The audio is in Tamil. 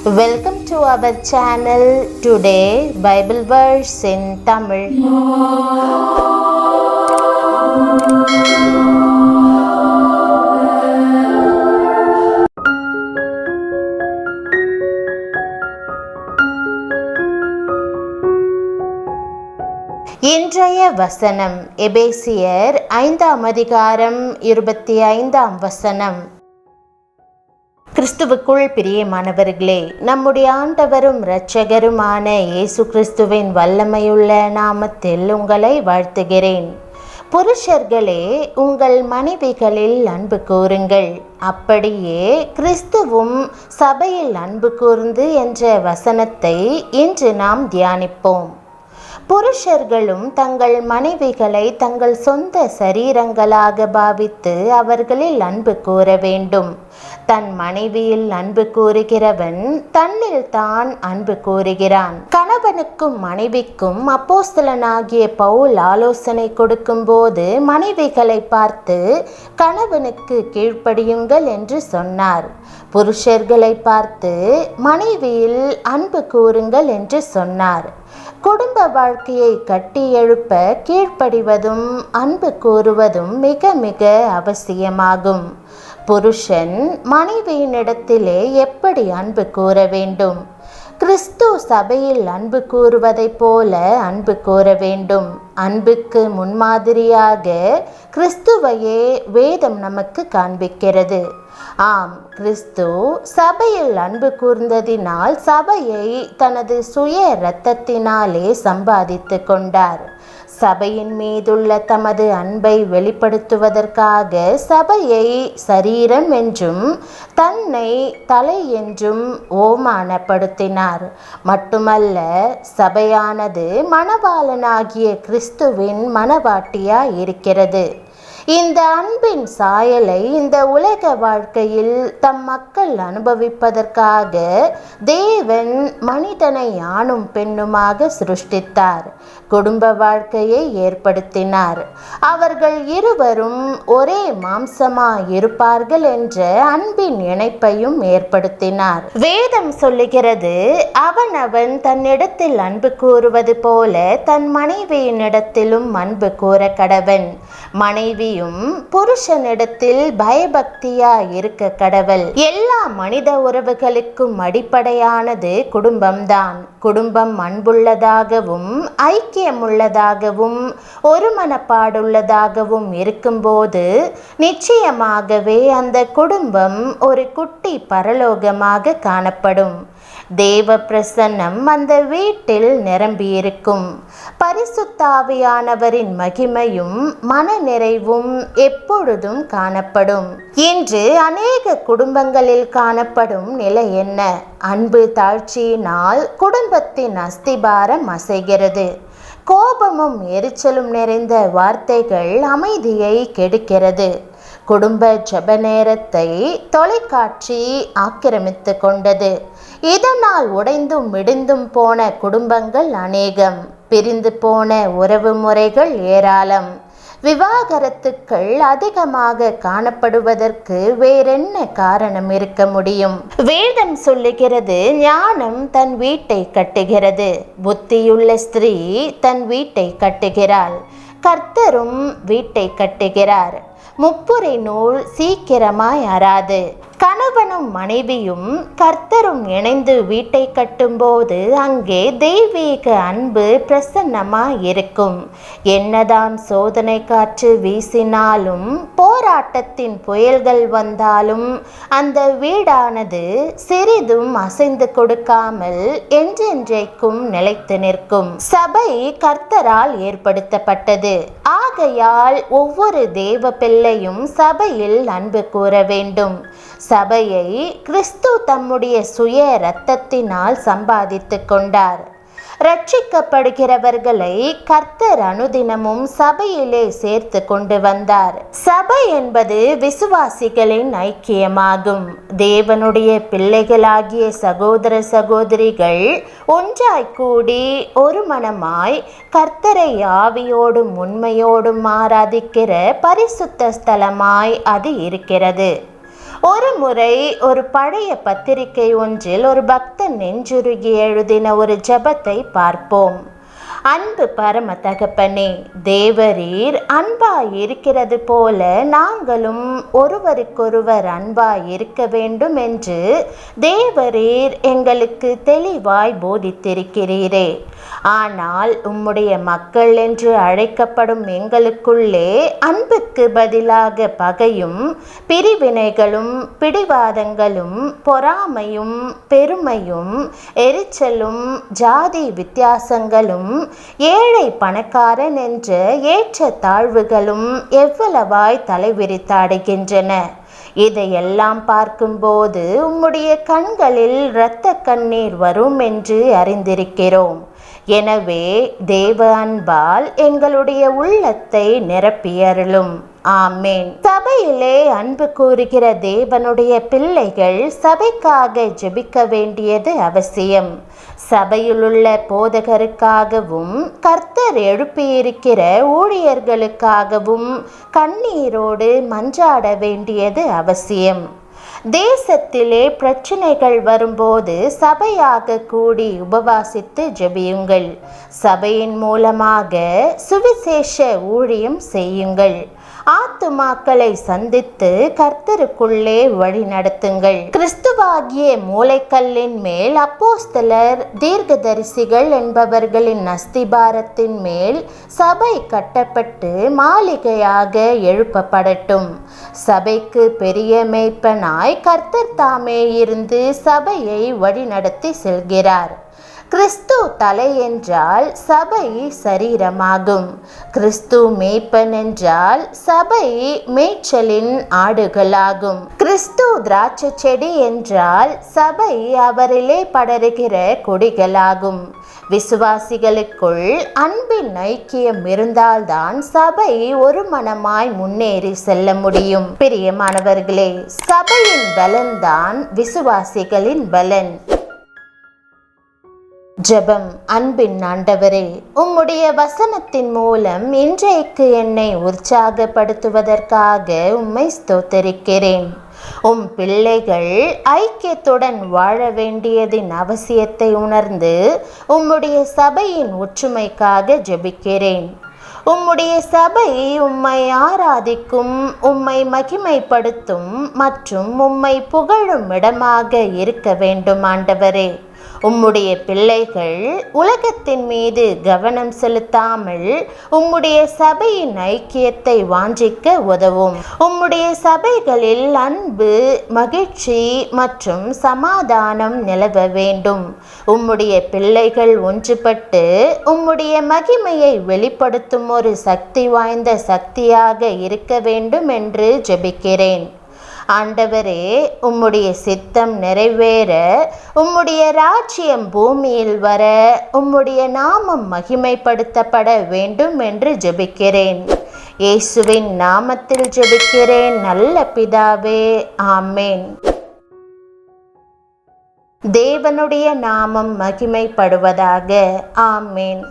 Welcome to our channel. Today Bible verse in Tamil. இன்றைய வசனம் எபேசியர் 5ஆம் அதிகாரம் 25ஆம் வசனம். கிறிஸ்துவுக்குள் பிரியமானவர்களே, நம்முடைய ஆண்டவரும் இரட்சகருமான இயேசு கிறிஸ்துவின் வல்லமையுள்ள நாமத்தில் உங்களை வாழ்த்துகிறேன். புருஷர்களே, உங்கள் மனைவிகளில் அன்பு கூறுங்கள், அப்படியே கிறிஸ்துவும் சபையில் அன்பு கூர்ந்து என்ற வசனத்தை இன்று நாம் தியானிப்போம். புருஷர்களும் தங்கள் மனைவிகளை தங்கள் சொந்த சரீரங்களாக பாவித்து அவர்களில் அன்பு கூற வேண்டும். தன் மனைவியில் அன்பு கூறுகிறவன் தன்னில் தான் அன்பு கூறுகிறான். கணவனுக்கும் மனைவிக்கும் அப்போஸ்தலனாகிய பவுல் ஆலோசனை கொடுக்கும் போது மனைவிகளை பார்த்து கணவனுக்கு கீழ்ப்படியுங்கள் என்று சொன்னார். புருஷர்களை பார்த்து மனைவியில் அன்பு கூறுங்கள் என்று சொன்னார். குடும்ப வாழ்க்கையை கட்டி எழுப்ப கீழ்ப்படிவதும் அன்பு கூறுவதும் மிக மிக அவசியமாகும். புருஷன் மனைவியினிடத்திலே எப்படி அன்பு கூற வேண்டும்? கிறிஸ்து சபையில் அன்பு கூறுவதைப் போல அன்பு கூற வேண்டும். அன்புக்கு முன்மாதிரியாக கிறிஸ்துவையே வேதம் நமக்கு காண்பிக்கிறது. ஆம், கிறிஸ்து சபையில் அன்பு கூர்ந்ததினால் சபையை தனது சுய இரத்தத்தினாலே சம்பாதித்து கொண்டார். சபையின் மீதுள்ள தமது அன்பை வெளிப்படுத்துவதற்காக சபையை சரீரம் என்றும் தன்னை தலை என்றும் ஓமானப்படுத்தினார். மட்டுமல்ல, சபையானது மணவாளனாகிய கிறிஸ்துவின் மணவாட்டியாய் இருக்கிறது. இந்த அன்பின் சாயலை இந்த உலக வாழ்க்கையில் தம் மக்கள் அனுபவிப்பதற்காக தேவன் மனிதனை ஆணும் பெண்ணுமாக சிருஷ்டித்தார். குடும்ப வாழ்க்கையை ஏற்படுத்தினார். அவர்கள் இருவரும் ஒரே மாம்சமாய் இருப்பார்கள் என்ற அன்பின் இணைப்பையும் ஏற்படுத்தினார். வேதம் சொல்லுகிறது, அவன் தன்னிடத்தில் அன்பு கூறுவது போல தன் மனைவியினிடத்திலும் அன்பு கூற கடவன். மனைவியும் புருஷனிடத்தில் பயபக்தியாய் இருக்க கடவள். எல்லா மனித உறவுகளுக்கும் அடிப்படையானது குடும்பம்தான். குடும்பம் அன்புள்ளதாகவும் ஐக்கியமுள்ளதாகவும் ஒருமனப்பாடுள்ளதாகவும் இருக்கும்போது நிச்சயமாகவே அந்த குடும்பம் ஒரு குட்டி பரலோகமாக காணப்படும். தேவ பிரசன்னம் அந்த வீட்டில் நிரம்பியிருக்கும். பரிசுத்த ஆவியானவரின் மகிமையும் மன நிறைவும் எப்பொழுதும் காணப்படும். இன்று அநேக குடும்பங்களில் காணப்படும் நிலை என்ன? அன்பு தாழ்ச்சியினால் குடும்பத்தின் அஸ்திபாரம் அசைகிறது. கோபமும் எரிச்சலும் நிறைந்த வார்த்தைகள் அமைதியை கெடுக்கிறது. குடும்ப ஜெப நேரத்தை தொலைக்காட்சி ஆக்கிரமித்து கொண்டது. இதனால் உடைந்தும் மிடிந்தும் போன குடும்பங்கள் அநேகம். பிரிந்து போன உறவு முறைகள் ஏராளம். விவாகரத்துக்கள் அதிகமாக காணப்படுவதற்கு வேறென்ன காரணம் இருக்க முடியும்? வேதம் சொல்லுகிறது, ஞானம் தன் வீட்டை கட்டுகிறது. புத்தியுள்ள ஸ்திரீ தன் வீட்டை கட்டுகிறாள். கர்த்தரும் வீட்டை கட்டுகிறார். முப்புரை நூல் சீக்கிரமாய் அறாது. கணவனும் மனைவியும் கர்த்தரும் இணைந்து வீட்டை கட்டும்போது அங்கே தெய்வீக அன்பு பிரசன்னமாய் இருக்கும். என்னதான் சோதனை காற்று வீசினாலும் போராட்டத்தின் புயல்கள் வந்தாலும் அந்த வீடானது சிறிதும் அசைந்து கொடுக்காமல் என்றென்றைக்கும் நிலைத்து நிற்கும். சபை கர்த்தரால் ஏற்படுத்தப்பட்டது. ஆகையால் ஒவ்வொரு தேவ பிள்ளையும் சபையில் அன்பு கூற வேண்டும். சபையை கிறிஸ்து தம்முடைய சுய இரத்தத்தினால் சம்பாதித்து கொண்டார். ரட்சிக்கப்படுகிறவர்களை கர்த்தர் அனுதினமும் சபையிலே சேர்த்து கொண்டு வந்தார். சபை என்பது விசுவாசிகளின் ஐக்கியமாகும். தேவனுடைய பிள்ளைகளாகிய சகோதர சகோதரிகள் ஒன்றாய் கூடி ஒரு மனமாய் கர்த்தரை ஆவியோடும் உண்மையோடும் ஆராதிக்கிற பரிசுத்த ஸ்தலமாய் அது இருக்கிறது. ஒரு முறை ஒரு பழைய பத்திரிகை ஒன்றில் ஒரு பக்தன் நெஞ்சுருகி எழுதின ஒரு ஜெபத்தை பார்ப்போம். அன்பு பரம தகப்பனே, தேவரீர் அன்பாய் இருக்கிறது போல நாங்களும் ஒருவருக்கொருவர் அன்பாய் இருக்க வேண்டும் என்று தேவரீர் எங்களுக்கு தெளிவாய் போதித்திருக்கிறீரே. ஆனால் உம்முடைய மக்கள் என்று அழைக்கப்படும் எங்களுக்குள்ளே அன்புக்கு பதிலாக பகையும் பிரிவினைகளும் பிடிவாதங்களும் பொறாமையும் பெருமையும் எரிச்சலும் ஜாதி வித்தியாசங்களும் ஏழை பணக்காரன் என்ற ஏற்ற தாழ்வுகளும் எவ்வளவாய் தலைவிரித்தாடுகின்றன. இதையெல்லாம் பார்க்கும்போது உம்முடைய கண்களில் இரத்த கண்ணீர் வரும் என்று அறிந்திருக்கிறோம். எனவே தேவ அன்பால் எங்களுடைய உள்ளத்தை நிரப்பியருளும். ஆமேன். சபையிலே அன்பு கூறுகிற தேவனுடைய பிள்ளைகள் சபைக்காக ஜெபிக்க வேண்டியது அவசியம். சபையிலுள்ள போதகருக்காகவும் கர்த்தர் எழுப்பியிருக்கிற ஊழியர்களுக்காகவும் கண்ணீரோடு மன்றாட வேண்டியது அவசியம். தேசத்திலே பிரச்சனைகள் வரும்போது சபையாக கூடி உபவாசித்து ஜெபியுங்கள். சபையின் மூலமாக சுவிசேஷ ஊழியம் செய்யுங்கள். ஆத்துமாக்களை சந்தித்து கர்த்தருக்குள்ளே வழி நடத்துங்கள். கிறிஸ்துவாகிய மூலைக்கல்லின் மேல் அப்போஸ்தலர் தீர்க்கதரிசிகள் என்பவர்களின் அஸ்திபாரத்தின் மேல் சபை கட்டப்பட்டு மாளிகையாக எழுப்பப்படட்டும். சபைக்கு பெரிய மேய்ப்பனாய் கர்த்தர் தாமே இருந்து சபையை வழிநடத்தி செல்கிறார். கிறிஸ்து தலை என்றால் சபை சரீரமாகும். கிறிஸ்து மேய்ப்பன் என்றால் சபை மேய்ச்சலின் ஆடுகளாகும். கிறிஸ்து திராட்சை செடி என்றால் சபை அவரிலே படருகிற கொடிகளாகும். விசுவாசிகளுக்குள் அன்பின் ஐக்கியம் இருந்தால்தான் சபை ஒரு மனமாய் முன்னேறி செல்ல முடியும். பிரியமானவர்களே, சபையின் பலன்தான் விசுவாசிகளின் பலன். ஜெபம். அன்பின் ஆண்டவரே, உம்முடைய வசனத்தின் மூலம் இன்றைக்கு என்னை உற்சாகப்படுத்துவதற்காக உம்மை ஸ்தோத்தரிக்கிறேன். உம் பிள்ளைகள் ஐக்கியத்துடன் வாழ வேண்டியதின் அவசியத்தை உணர்ந்து உம்முடைய சபையின் ஒற்றுமைக்காக ஜெபிக்கிறேன். உம்முடைய சபை உம்மை ஆராதிக்கும், உம்மை மகிமைப்படுத்தும் மற்றும் உம்மை புகழும் இடமாக இருக்க வேண்டும் ஆண்டவரே. உம்முடைய பிள்ளைகள் உலகத்தின் மீது கவனம் செலுத்தாமல் உம்முடைய சபையின் ஐக்கியத்தை வாஞ்சிக்க உதவும். உம்முடைய சபைகளில் அன்பு, மகிழ்ச்சி மற்றும் சமாதானம் நிலவ வேண்டும். உம்முடைய பிள்ளைகள் ஒன்றுபட்டு உம்முடைய மகிமையை வெளிப்படுத்தும் ஒரு சக்தி வாய்ந்த சக்தியாக இருக்க வேண்டும் என்று ஜெபிக்கிறேன். ஆண்டவரே, உம்முடைய சித்தம் நிறைவேற, உம்முடைய ராஜ்யம் பூமியில் வர, உம்முடைய நாமம் மகிமைப்படுத்தப்பட வேண்டும் என்று ஜெபிக்கிறேன். இயேசுவின் நாமத்தில் ஜெபிக்கிறேன் நல்ல பிதாவே, ஆமேன். தேவனுடைய நாமம் மகிமைப்படுவதாக. ஆமேன்.